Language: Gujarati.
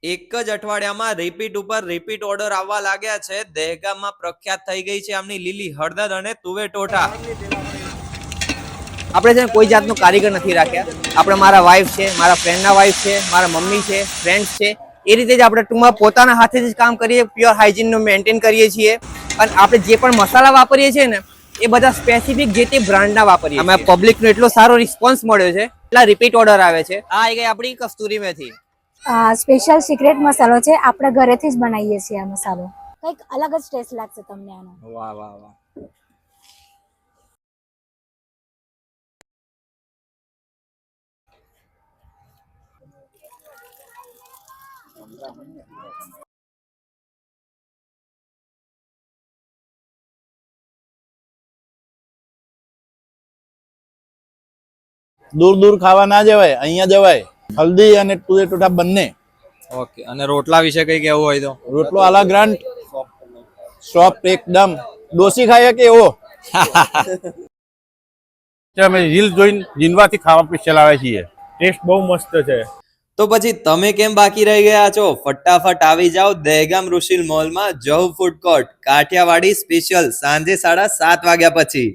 એક જ અઠવાડિયામાં રિપીટ ઉપર રિપીટ ઓર્ડર આવવા લાગ્યા છે. દહેગામમાં પ્રખ્યાત થઈ ગઈ છે આમની લીલી હળદર અને તુવેર ટોઠા. આપણે છે ને કોઈ જાતનો કારીગર નથી રાખ્યા. આપણે મારા વાઈફ છે, મારા ફ્રેન્ડના વાઈફ છે, મારા મમ્મી છે, ફ્રેન્ડ્સ છે, એ રીતે જ આપણે ટૂંકમાં પોતાના હાથે જ કામ કરીએ, પ્યોર હાઇજીનનું મેન્ટેન કરીએ છીએ. અને આપણે જે પણ મસાલા વાપરીએ છીએ ને એ બધા સ્પેસિફિક જે તે બ્રાન્ડના વાપરીએ. અમે પબ્લિકનો એટલો સારો રિસ્પોન્સ મળ્યો છે, એટલા રિપીટ ઓર્ડર આવે છે. આ આવી ગઈ આપણી કસ્તુરી મેથી. સ્પેશિયલ સિક્રેટ મસાલો છે, આપણે ઘરેથી જ બનાવીએ છીએ આ મસાલો. કંઈક અલગ જ ટેસ્ટ લાગશે તમને આનો. વાહ વાહ વાહ. દૂર દૂર ખાવા ના જવાય, અહીંયા જવાય. હલ્દી અને તુવેર ટોઠા બંને. ઓકે, અને રોટલા વિશે કઈ કહેવું હોય તો? રોટલો આલા ગ્રાન્ટ, સોફ્ટ એકદમ, ડોસી ખાય કે એવો. અમે રીલ જોઈને જીનવાથી ખાવા સ્પેશિયલ આવે છીએ. ટેસ્ટ બહુ મસ્ત છે. તો પછી તમે કેમ બાકી રહી ગયા છો? ફટાફટ આવી જાઓ દહેગામ ઋષિલ મોલમાં જવ ફૂડ કોર્ટ, કાઠિયાવાડી સ્પેશિયલ, સાંજે 7:30 વાગ્યા પછી.